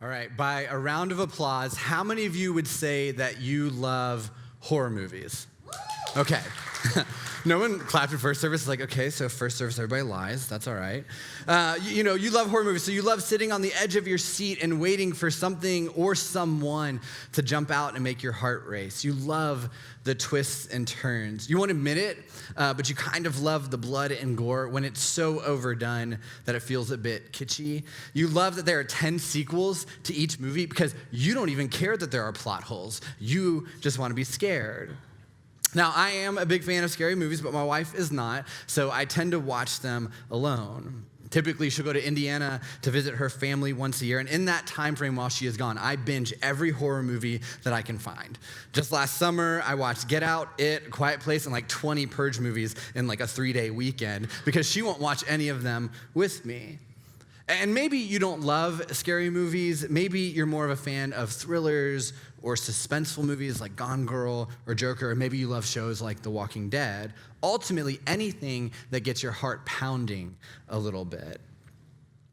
All right, by a round of applause, how many of you would say that you love horror movies? Okay. No one clapped at first service. It's like, okay, so first service, everybody lies. That's all right. You love horror movies, so you love sitting on the edge of your seat and waiting for something or someone to jump out and make your heart race. You love the twists and turns. You won't admit it, but you kind of love the blood and gore when it's so overdone that it feels a bit kitschy. You love that there are 10 sequels to each movie because you don't even care that there are plot holes. You just want to be scared. Now, I am a big fan of scary movies, but my wife is not, so I tend to watch them alone. Typically, she'll go to Indiana to visit her family once a year, and in that time frame while she is gone, I binge every horror movie that I can find. Just last summer, I watched Get Out, It, Quiet Place, and like 20 Purge movies in like a 3-day weekend because she won't watch any of them with me. And maybe you don't love scary movies. Maybe you're more of a fan of thrillers or suspenseful movies like Gone Girl or Joker, or maybe you love shows like The Walking Dead. Ultimately, anything that gets your heart pounding a little bit.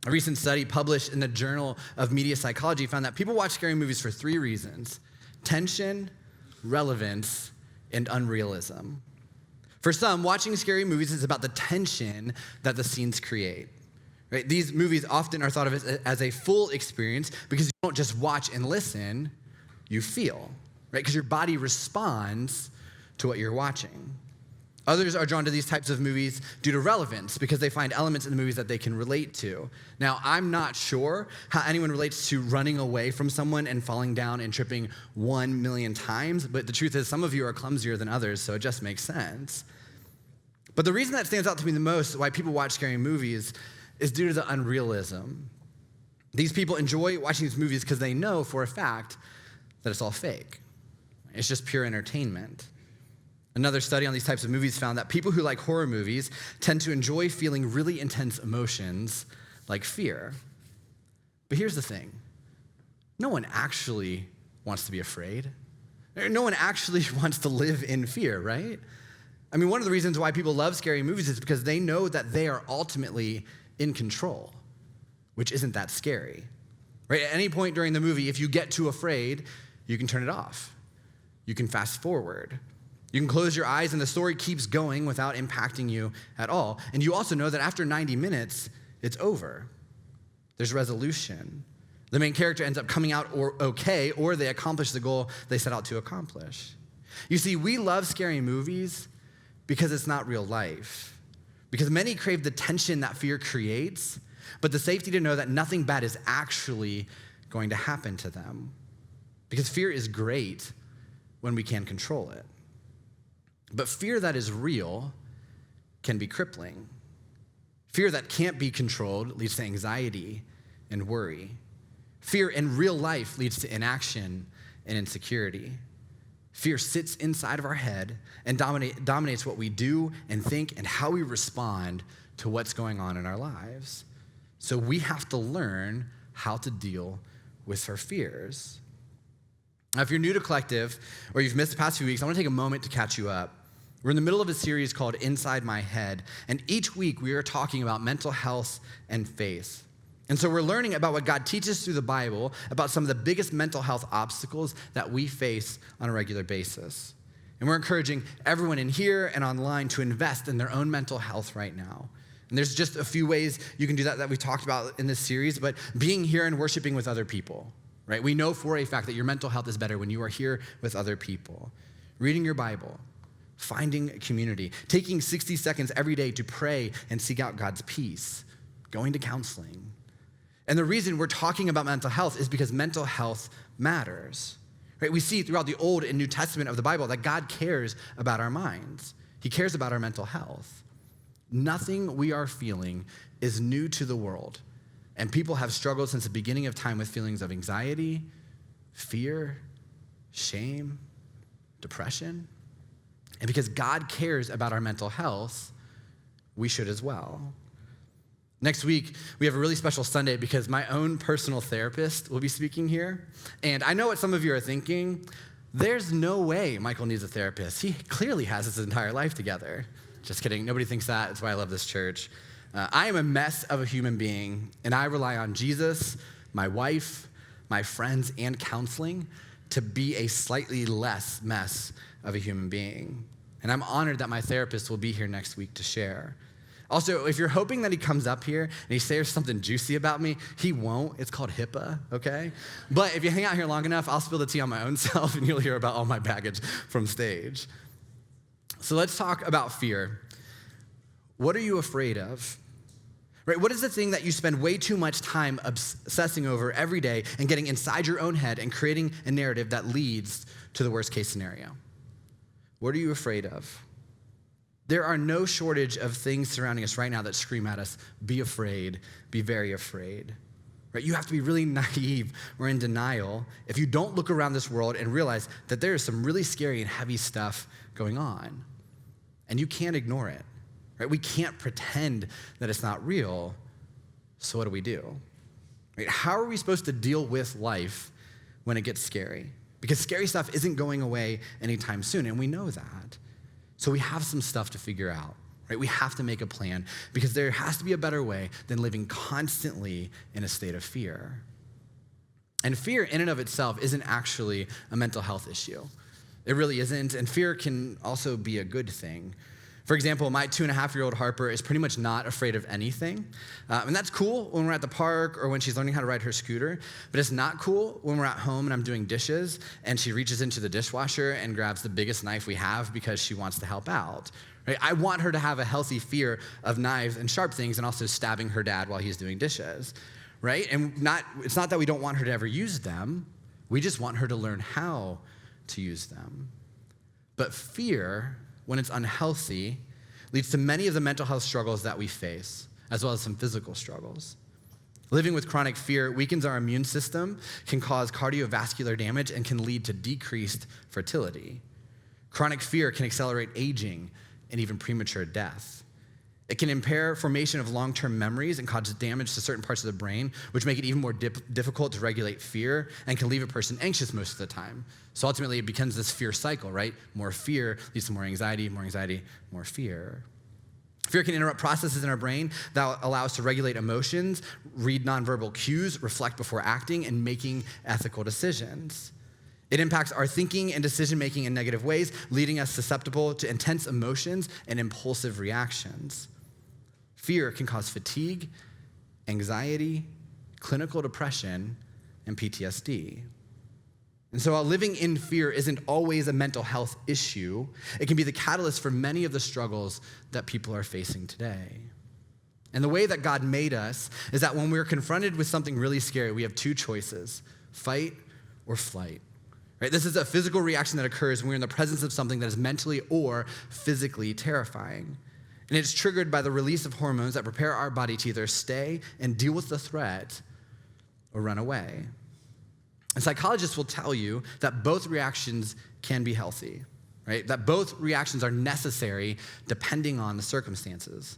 A recent study published in the Journal of Media Psychology found that people watch scary movies for 3 reasons: tension, relevance, and unrealism. For some, watching scary movies is about the tension that the scenes create. Right? These movies often are thought of as a full experience because you don't just watch and listen, you feel, right? Because your body responds to what you're watching. Others are drawn to these types of movies due to relevance because they find elements in the movies that they can relate to. Now, I'm not sure how anyone relates to running away from someone and falling down and tripping 1 million times, but the truth is some of you are clumsier than others, so it just makes sense. But the reason that stands out to me the most, why people watch scary movies, is due to the unrealism. These people enjoy watching these movies because they know for a fact that it's all fake. It's just pure entertainment. Another study on these types of movies found that people who like horror movies tend to enjoy feeling really intense emotions like fear. But here's the thing. No one actually wants to be afraid. No one actually wants to live in fear, right? I mean, one of the reasons why people love scary movies is because they know that they are ultimately in control, which isn't that scary, right? At any point during the movie, if you get too afraid, you can turn it off. You can fast forward. You can close your eyes and the story keeps going without impacting you at all. And you also know that after 90 minutes, it's over. There's resolution. The main character ends up coming out okay, or they accomplish the goal they set out to accomplish. You see, we love scary movies because it's not real life. Because many crave the tension that fear creates, but the safety to know that nothing bad is actually going to happen to them. Because fear is great when we can control it. But fear that is real can be crippling. Fear that can't be controlled leads to anxiety and worry. Fear in real life leads to inaction and insecurity. Fear sits inside of our head and dominates what we do and think and how we respond to what's going on in our lives. So we have to learn how to deal with our fears. Now, if you're new to Collective or you've missed the past few weeks, I want to take a moment to catch you up. We're in the middle of a series called Inside My Head, and each week we are talking about mental health and faith. And so we're learning about what God teaches through the Bible about some of the biggest mental health obstacles that we face on a regular basis. And we're encouraging everyone in here and online to invest in their own mental health right now. And there's just a few ways you can do that we talked about in this series, but being here and worshiping with other people, right? We know for a fact that your mental health is better when you are here with other people. Reading your Bible, finding a community, taking 60 seconds every day to pray and seek out God's peace, going to counseling. And the reason we're talking about mental health is because mental health matters. Right? We see throughout the Old and New Testament of the Bible that God cares about our minds. He cares about our mental health. Nothing we are feeling is new to the world. And people have struggled since the beginning of time with feelings of anxiety, fear, shame, depression. And because God cares about our mental health, we should as well. Next week, we have a really special Sunday because my own personal therapist will be speaking here. And I know what some of you are thinking. There's no way Michael needs a therapist. He clearly has his entire life together. Just kidding. Nobody thinks that. That's why I love this church. I am a mess of a human being, and I rely on Jesus, my wife, my friends, and counseling to be a slightly less mess of a human being. And I'm honored that my therapist will be here next week to share. Also, if you're hoping that he comes up here and he says something juicy about me, he won't. It's called HIPAA, okay? But if you hang out here long enough, I'll spill the tea on my own self and you'll hear about all my baggage from stage. So let's talk about fear. What are you afraid of? Right? What is the thing that you spend way too much time obsessing over every day and getting inside your own head and creating a narrative that leads to the worst case scenario? What are you afraid of? There are no shortage of things surrounding us right now that scream at us, be afraid, be very afraid. Right? You have to be really naive or in denial if you don't look around this world and realize that there is some really scary and heavy stuff going on. And you can't ignore it. Right? We can't pretend that it's not real. So what do? Right? How are we supposed to deal with life when it gets scary? Because scary stuff isn't going away anytime soon, and we know that. So we have some stuff to figure out. Right? We have to make a plan because there has to be a better way than living constantly in a state of fear. And fear in and of itself isn't actually a mental health issue. It really isn't, and fear can also be a good thing. For example, my 2.5-year-old Harper is pretty much not afraid of anything. And that's cool when we're at the park or when she's learning how to ride her scooter. But it's not cool when we're at home and I'm doing dishes and she reaches into the dishwasher and grabs the biggest knife we have because she wants to help out. Right? I want her to have a healthy fear of knives and sharp things and also stabbing her dad while he's doing dishes. Right? And it's not that we don't want her to ever use them. We just want her to learn how to use them. But fear, when it's unhealthy, leads to many of the mental health struggles that we face, as well as some physical struggles. Living with chronic fear weakens our immune system, can cause cardiovascular damage, and can lead to decreased fertility. Chronic fear can accelerate aging and even premature death. It can impair formation of long-term memories and cause damage to certain parts of the brain, which make it even more difficult to regulate fear and can leave a person anxious most of the time. So ultimately, it becomes this fear cycle, right? More fear leads to more anxiety, more fear. Fear can interrupt processes in our brain that allow us to regulate emotions, read nonverbal cues, reflect before acting, and making ethical decisions. It impacts our thinking and decision-making in negative ways, leading us susceptible to intense emotions and impulsive reactions. Fear can cause fatigue, anxiety, clinical depression, and PTSD. And so while living in fear isn't always a mental health issue, it can be the catalyst for many of the struggles that people are facing today. And the way that God made us is that when we're confronted with something really scary, we have two choices: fight or flight. Right? This is a physical reaction that occurs when we're in the presence of something that is mentally or physically terrifying. And it's triggered by the release of hormones that prepare our body to either stay and deal with the threat or run away. And psychologists will tell you that both reactions can be healthy, right? That both reactions are necessary depending on the circumstances.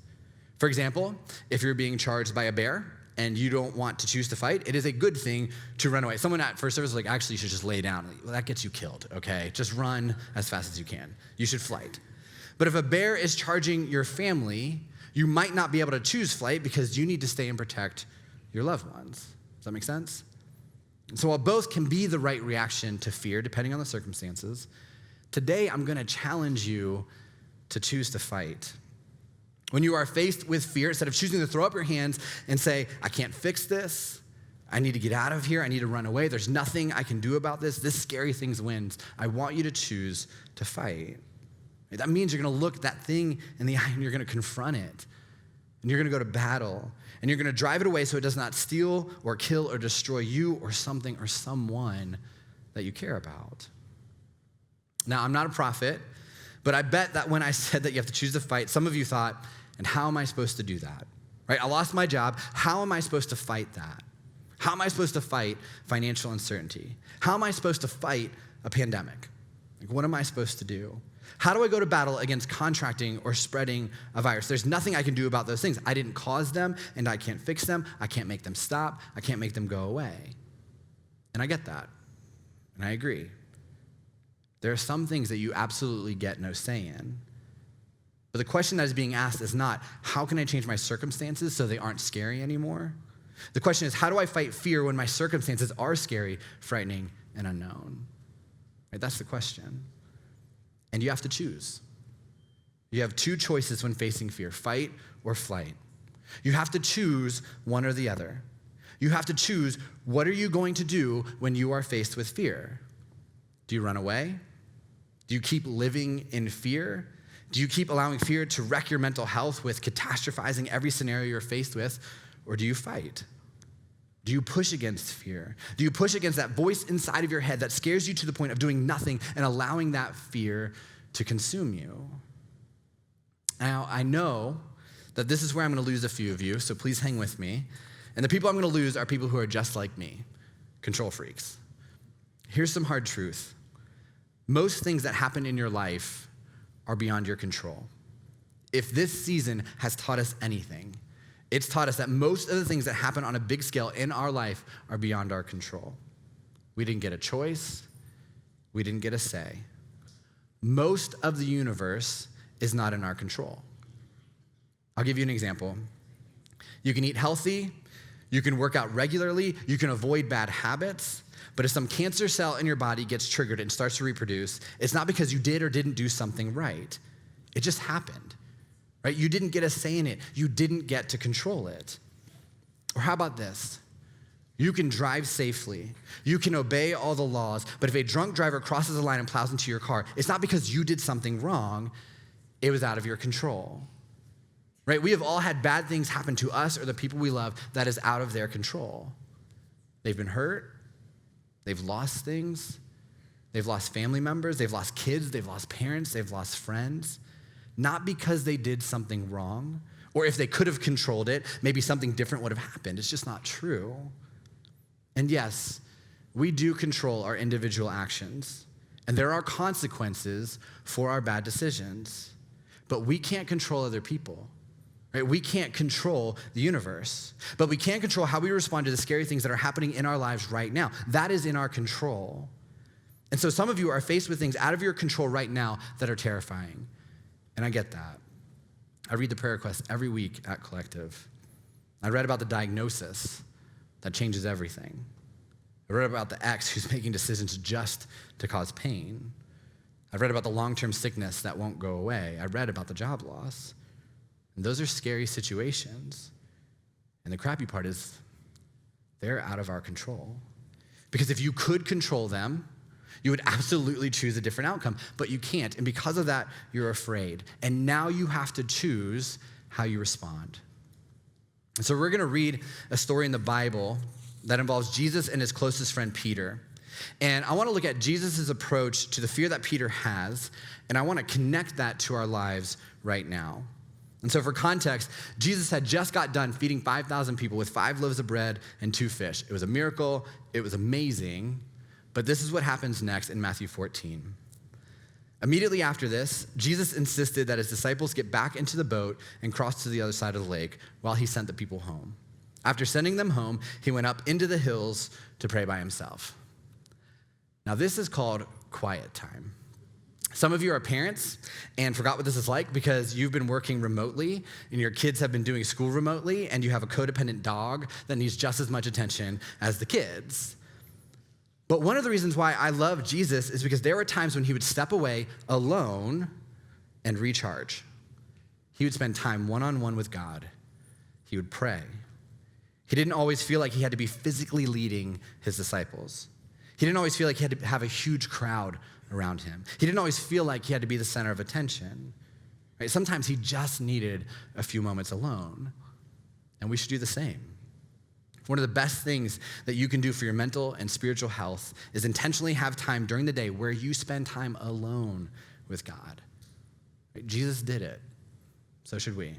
For example, if you're being charged by a bear and you don't want to choose to fight, it is a good thing to run away. Someone at First Service was like, actually, you should just lay down. Well, that gets you killed, okay? Just run as fast as you can. You should flight. But if a bear is charging your family, you might not be able to choose flight because you need to stay and protect your loved ones. Does that make sense? And so while both can be the right reaction to fear, depending on the circumstances, today I'm gonna challenge you to choose to fight. When you are faced with fear, instead of choosing to throw up your hands and say, I can't fix this, I need to get out of here, I need to run away, there's nothing I can do about this scary thing wins, I want you to choose to fight. That means you're gonna look that thing in the eye and you're gonna confront it. And you're gonna go to battle. And you're gonna drive it away so it does not steal or kill or destroy you or something or someone that you care about. Now, I'm not a prophet, but I bet that when I said that you have to choose to fight, some of you thought, and how am I supposed to do that? Right? I lost my job. How am I supposed to fight that? How am I supposed to fight financial uncertainty? How am I supposed to fight a pandemic? Like, what am I supposed to do? How do I go to battle against contracting or spreading a virus? There's nothing I can do about those things. I didn't cause them, and I can't fix them. I can't make them stop. I can't make them go away. And I get that, and I agree. There are some things that you absolutely get no say in. But the question that is being asked is not, how can I change my circumstances so they aren't scary anymore? The question is, how do I fight fear when my circumstances are scary, frightening, and unknown? Right? That's the question. And you have to choose. You have two choices when facing fear, fight or flight. You have to choose one or the other. You have to choose, what are you going to do when you are faced with fear? Do you run away? Do you keep living in fear? Do you keep allowing fear to wreck your mental health with catastrophizing every scenario you're faced with? Or do you fight? Do you push against fear? Do you push against that voice inside of your head that scares you to the point of doing nothing and allowing that fear to consume you? Now, I know that this is where I'm going to lose a few of you, so please hang with me. And the people I'm going to lose are people who are just like me, control freaks. Here's some hard truth. Most things that happen in your life are beyond your control. If this season has taught us anything, it's taught us that most of the things that happen on a big scale in our life are beyond our control. We didn't get a choice. We didn't get a say. Most of the universe is not in our control. I'll give you an example. You can eat healthy, you can work out regularly, you can avoid bad habits, but if some cancer cell in your body gets triggered and starts to reproduce, it's not because you did or didn't do something right. It just happened, right? You didn't get a say in it. You didn't get to control it. Or how about this? You can drive safely. You can obey all the laws, but if a drunk driver crosses the line and plows into your car, it's not because you did something wrong. It was out of your control, right? We have all had bad things happen to us or the people we love that is out of their control. They've been hurt. They've lost things. They've lost family members. They've lost kids. They've lost parents. They've lost friends. Not because they did something wrong, or if they could have controlled it, maybe something different would have happened. It's just not true. And yes, we do control our individual actions, and there are consequences for our bad decisions. But we can't control other people, right? We can't control the universe, but we can control how we respond to the scary things that are happening in our lives right now. That is in our control. And so some of you are faced with things out of your control right now that are terrifying. And I get that. I read the prayer requests every week at Collective. I read about the diagnosis that changes everything. I read about the ex who's making decisions just to cause pain. I read about the long-term sickness that won't go away. I read about the job loss. And those are scary situations. And the crappy part is they're out of our control. Because if you could control them, you would absolutely choose a different outcome, but you can't. And because of that, you're afraid. And now you have to choose how you respond. And so we're going to read a story in the Bible that involves Jesus and his closest friend, Peter. And I want to look at Jesus' approach to the fear that Peter has, and I want to connect that to our lives right now. And so for context, Jesus had just got done feeding 5,000 people with 5 loaves of bread and 2 fish. It was a miracle. It was amazing. But this is what happens next in Matthew 14. Immediately after this, Jesus insisted that his disciples get back into the boat and cross to the other side of the lake while he sent the people home. After sending them home, he went up into the hills to pray by himself. Now, this is called quiet time. Some of you are parents and forgot what this is like because you've been working remotely and your kids have been doing school remotely and you have a codependent dog that needs just as much attention as the kids. But one of the reasons why I love Jesus is because there were times when he would step away alone and recharge. He would spend time one-on-one with God. He would pray. He didn't always feel like he had to be physically leading his disciples. He didn't always feel like he had to have a huge crowd around him. He didn't always feel like he had to be the center of attention. Right? Sometimes he just needed a few moments alone. And we should do the same. One of the best things that you can do for your mental and spiritual health is intentionally have time during the day where you spend time alone with God. Right? Jesus did it. So should we.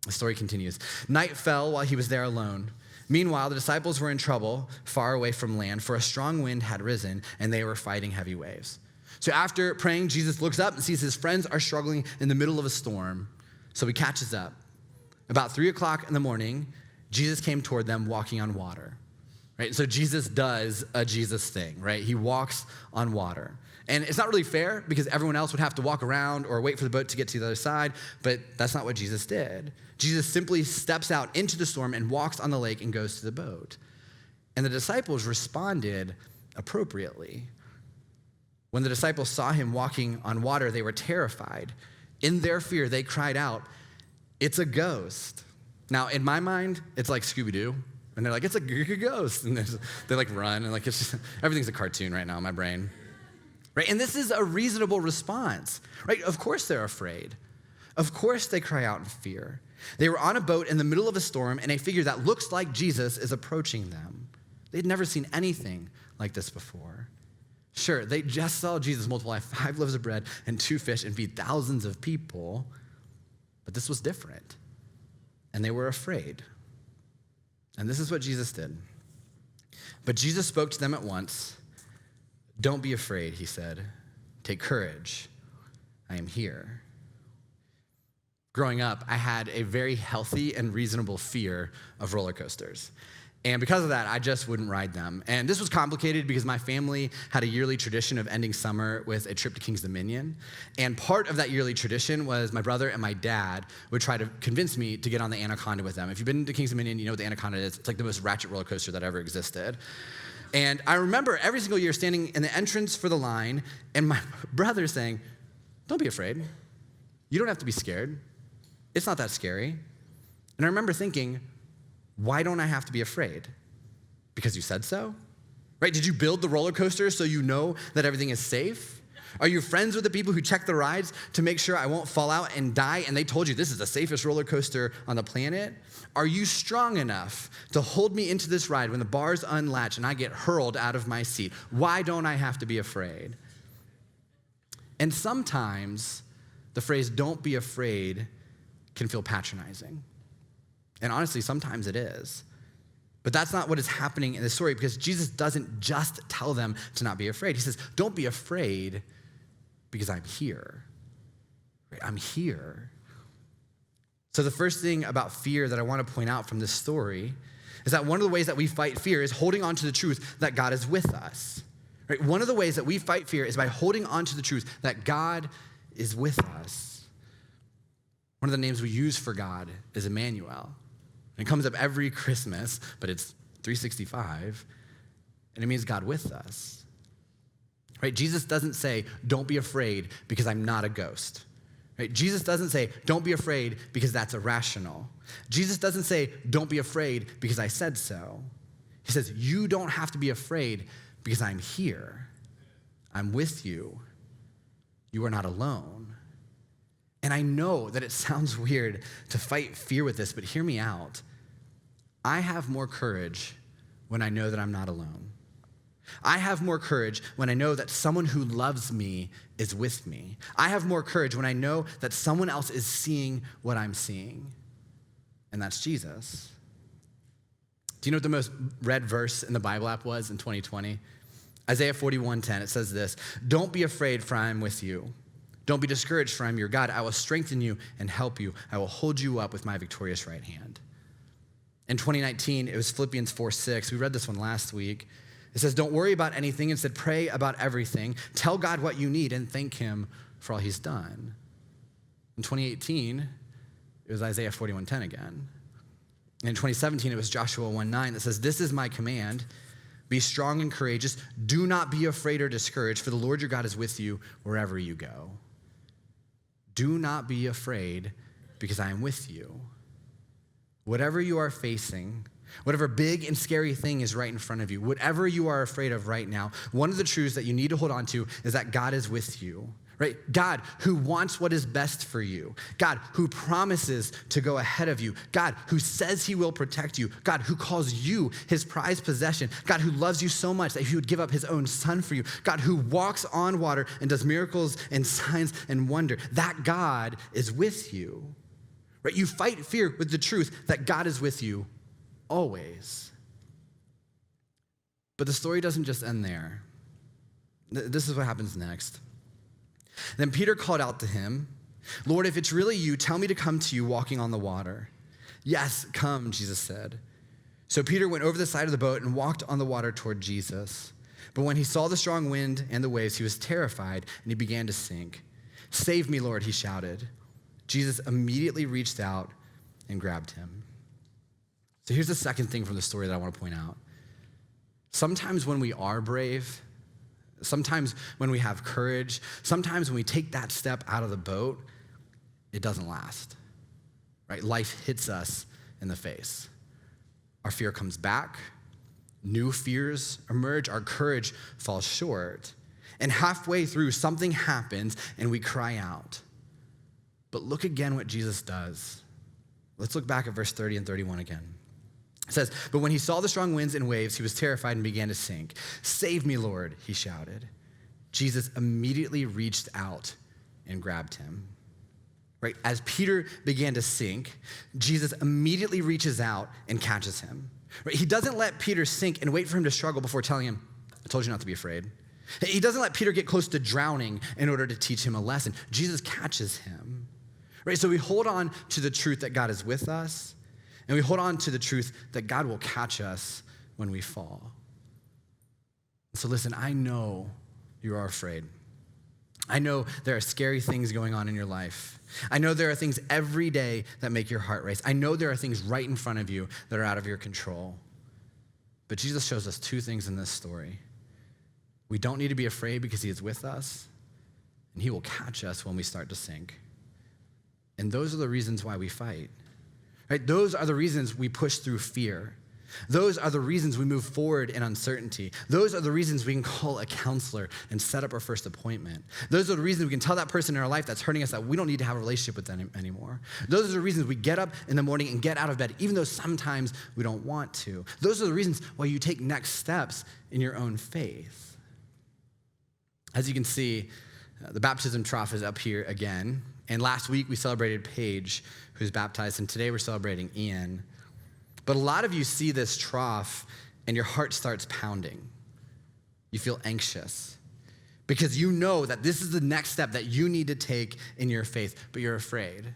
The story continues. Night fell while he was there alone. Meanwhile, the disciples were in trouble far away from land, for a strong wind had risen, and they were fighting heavy waves. So after praying, Jesus looks up and sees his friends are struggling in the middle of a storm. So he catches up. About 3 o'clock in the morning, Jesus came toward them walking on water. right? So Jesus does a Jesus thing, right? He walks on water. And it's not really fair because everyone else would have to walk around or wait for the boat to get to the other side, but that's not what Jesus did. Jesus simply steps out into the storm and walks on the lake and goes to the boat. And the disciples responded appropriately. When the disciples saw him walking on water, they were terrified. In their fear, they cried out, "It's a ghost." Now, in my mind, it's like Scooby-Doo. And they're like, "It's a ghost." And they like run, and like it's just, everything's a cartoon right now in my brain. Right? And this is a reasonable response, right? Of course they're afraid. Of course they cry out in fear. They were on a boat in the middle of a storm, and a figure that looks like Jesus is approaching them. They'd never seen anything like this before. Sure, they just saw Jesus multiply 5 loaves of bread and 2 fish and feed thousands of people, but this was different, and they were afraid. And this is what Jesus did. But Jesus spoke to them at once. "Don't be afraid," he said. "Take courage. I am here." Growing up, I had a very healthy and reasonable fear of roller coasters. And because of that, I just wouldn't ride them. And this was complicated because my family had a yearly tradition of ending summer with a trip to Kings Dominion. And part of that yearly tradition was my brother and my dad would try to convince me to get on the Anaconda with them. If you've been to Kings Dominion, you know what the Anaconda is. It's like the most ratchet roller coaster that ever existed. And I remember every single year standing in the entrance for the line and my brother saying, "Don't be afraid. You don't have to be scared. It's not that scary." And I remember thinking, why don't I have to be afraid? Because you said so? Right? Did you build the roller coaster so you know that everything is safe? Are you friends with the people who check the rides to make sure I won't fall out and die, and they told you this is the safest roller coaster on the planet? Are you strong enough to hold me into this ride when the bars unlatch and I get hurled out of my seat? Why don't I have to be afraid? And sometimes the phrase "don't be afraid" can feel patronizing. And honestly, sometimes it is. But that's not what is happening in this story, because Jesus doesn't just tell them to not be afraid. He says, "Don't be afraid because I'm here." Right? I'm here. So the first thing about fear that I want to point out from this story is that one of the ways that we fight fear is holding on to the truth that God is with us. Right? One of the ways that we fight fear is by holding on to the truth that God is with us. One of the names we use for God is Emmanuel. It comes up every Christmas, but it's 365, and it means God with us. Right? Jesus doesn't say, "Don't be afraid because I'm not a ghost." Right? Jesus doesn't say, "Don't be afraid because that's irrational." Jesus doesn't say, "Don't be afraid because I said so." He says, "You don't have to be afraid because I'm here. I'm with you. You are not alone." And I know that it sounds weird to fight fear with this, but hear me out. I have more courage when I know that I'm not alone. I have more courage when I know that someone who loves me is with me. I have more courage when I know that someone else is seeing what I'm seeing, and that's Jesus. Do you know what the most read verse in the Bible app was in 2020? Isaiah 41:10, it says this, "Don't be afraid, for I am with you. Don't be discouraged, for I am your God. I will strengthen you and help you. I will hold you up with my victorious right hand." In 2019, it was Philippians 4:6. We read this one last week. It says, "Don't worry about anything. Instead, pray about everything. Tell God what you need and thank him for all he's done." In 2018, it was Isaiah 41:10 again. And in 2017, it was Joshua 1:9 that says, "This is my command. Be strong and courageous. Do not be afraid or discouraged, for the Lord your God is with you wherever you go." Do not be afraid because I am with you. Whatever you are facing, whatever big and scary thing is right in front of you, whatever you are afraid of right now, one of the truths that you need to hold on to is that God is with you, right? God who wants what is best for you. God who promises to go ahead of you. God who says he will protect you. God who calls you his prized possession. God who loves you so much that he would give up his own son for you. God who walks on water and does miracles and signs and wonder. That God is with you, right? You fight fear with the truth that God is with you always. But the story doesn't just end there. This is what happens next. Then Peter called out to him, "Lord, if it's really you, tell me to come to you walking on the water." "Yes, come," Jesus said. So Peter went over the side of the boat and walked on the water toward Jesus. But when he saw the strong wind and the waves, he was terrified and he began to sink. "Save me, Lord," he shouted. Jesus immediately reached out and grabbed him. So here's the second thing from the story that I want to point out. Sometimes when we are brave, sometimes when we have courage, sometimes when we take that step out of the boat, it doesn't last, right? Life hits us in the face. Our fear comes back, new fears emerge, our courage falls short, and halfway through something happens and we cry out. But look again what Jesus does. Let's look back at verse 30 and 31 again. It says, "But when he saw the strong winds and waves, he was terrified and began to sink. 'Save me, Lord,' he shouted. Jesus immediately reached out and grabbed him." Right? As Peter began to sink, Jesus immediately reaches out and catches him. Right? He doesn't let Peter sink and wait for him to struggle before telling him, "I told you not to be afraid." He doesn't let Peter get close to drowning in order to teach him a lesson. Jesus catches him. Right? So we hold on to the truth that God is with us, and we hold on to the truth that God will catch us when we fall. So listen, I know you are afraid. I know there are scary things going on in your life. I know there are things every day that make your heart race. I know there are things right in front of you that are out of your control. But Jesus shows us two things in this story. We don't need to be afraid because he is with us, and he will catch us when we start to sink. And those are the reasons why we fight. Right? Those are the reasons we push through fear. Those are the reasons we move forward in uncertainty. Those are the reasons we can call a counselor and set up our first appointment. Those are the reasons we can tell that person in our life that's hurting us that we don't need to have a relationship with them anymore. Those are the reasons we get up in the morning and get out of bed, even though sometimes we don't want to. Those are the reasons why you take next steps in your own faith. As you can see, the baptism trough is up here again. And last week we celebrated Paige, who's baptized, and today we're celebrating Ian. But a lot of you see this trough and your heart starts pounding. You feel anxious because you know that this is the next step that you need to take in your faith, but you're afraid.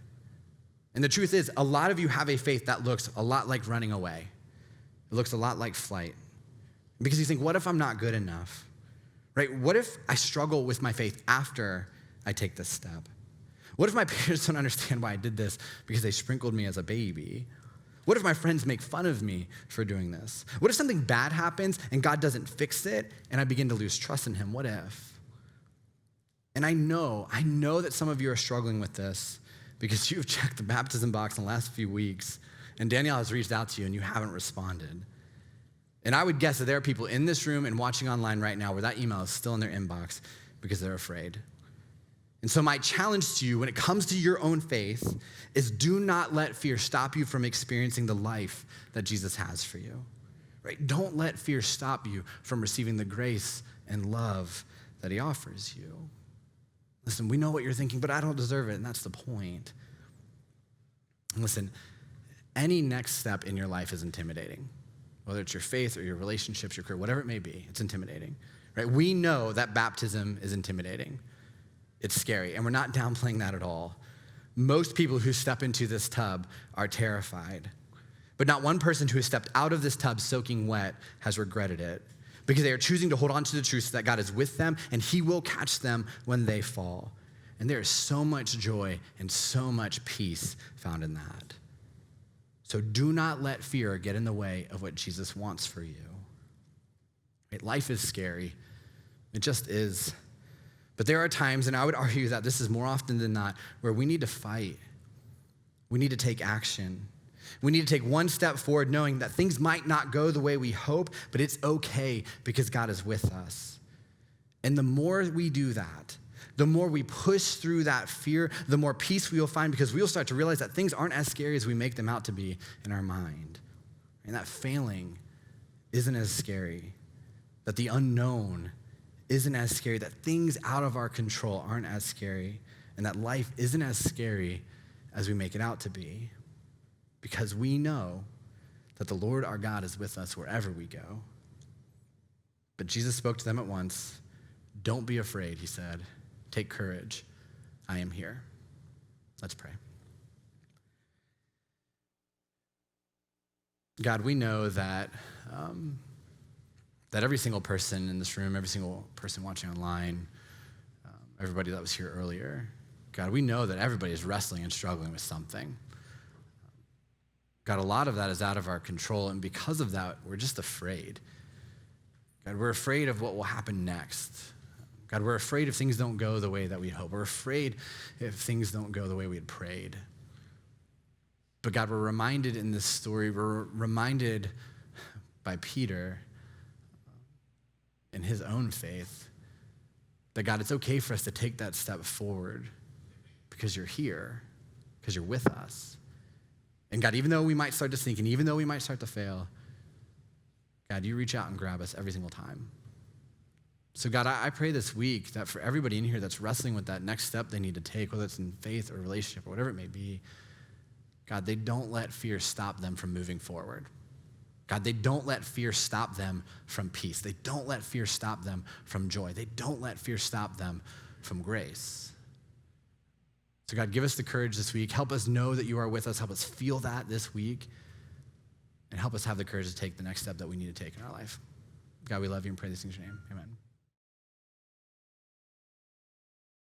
And the truth is, a lot of you have a faith that looks a lot like running away. It looks a lot like flight. Because you think, what if I'm not good enough? Right? What if I struggle with my faith after I take this step? What if my parents don't understand why I did this because they sprinkled me as a baby? What if my friends make fun of me for doing this? What if something bad happens and God doesn't fix it and I begin to lose trust in him? What if? And I know that some of you are struggling with this because you've checked the baptism box in the last few weeks and Danielle has reached out to you and you haven't responded. And I would guess that there are people in this room and watching online right now where that email is still in their inbox because they're afraid. And so my challenge to you when it comes to your own faith is do not let fear stop you from experiencing the life that Jesus has for you, right? Don't let fear stop you from receiving the grace and love that he offers you. Listen, we know what you're thinking, but I don't deserve it, and that's the point. And listen, any next step in your life is intimidating, whether it's your faith or your relationships, your career, whatever it may be, it's intimidating, right? We know that baptism is intimidating. It's scary, and we're not downplaying that at all. Most people who step into this tub are terrified, but not one person who has stepped out of this tub soaking wet has regretted it because they are choosing to hold on to the truth that God is with them and he will catch them when they fall. And there is so much joy and so much peace found in that. So do not let fear get in the way of what Jesus wants for you. Right? Life is scary. It just is. But there are times, and I would argue that this is more often than not, where we need to fight. We need to take action. We need to take one step forward knowing that things might not go the way we hope, but it's okay because God is with us. And the more we do that, the more we push through that fear, the more peace we will find because we will start to realize that things aren't as scary as we make them out to be in our mind. And that failing isn't as scary, that the unknown isn't as scary, that things out of our control aren't as scary, and that life isn't as scary as we make it out to be, because we know that the Lord our God is with us wherever we go. But Jesus spoke to them at once. Don't be afraid, he said. Take courage. I am here. Let's pray. God, we know that that every single person in this room, every single person watching online, everybody that was here earlier, God, we know that everybody is wrestling and struggling with something. God, a lot of that is out of our control, and because of that, we're just afraid. God, we're afraid of what will happen next. God, we're afraid if things don't go the way that we hope. We're afraid if things don't go the way we had prayed. But God, we're reminded in this story, we're reminded by Peter in his own faith that, God, it's okay for us to take that step forward because you're here, because you're with us. And God, even though we might start to sink, and even though we might start to fail, God, you reach out and grab us every single time. So God, I pray this week that for everybody in here that's wrestling with that next step they need to take, whether it's in faith or relationship or whatever it may be, God, they don't let fear stop them from moving forward. God, they don't let fear stop them from peace. They don't let fear stop them from joy. They don't let fear stop them from grace. So God, give us the courage this week. Help us know that you are with us. Help us feel that this week. And help us have the courage to take the next step that we need to take in our life. God, we love you and pray these things in your name. Amen.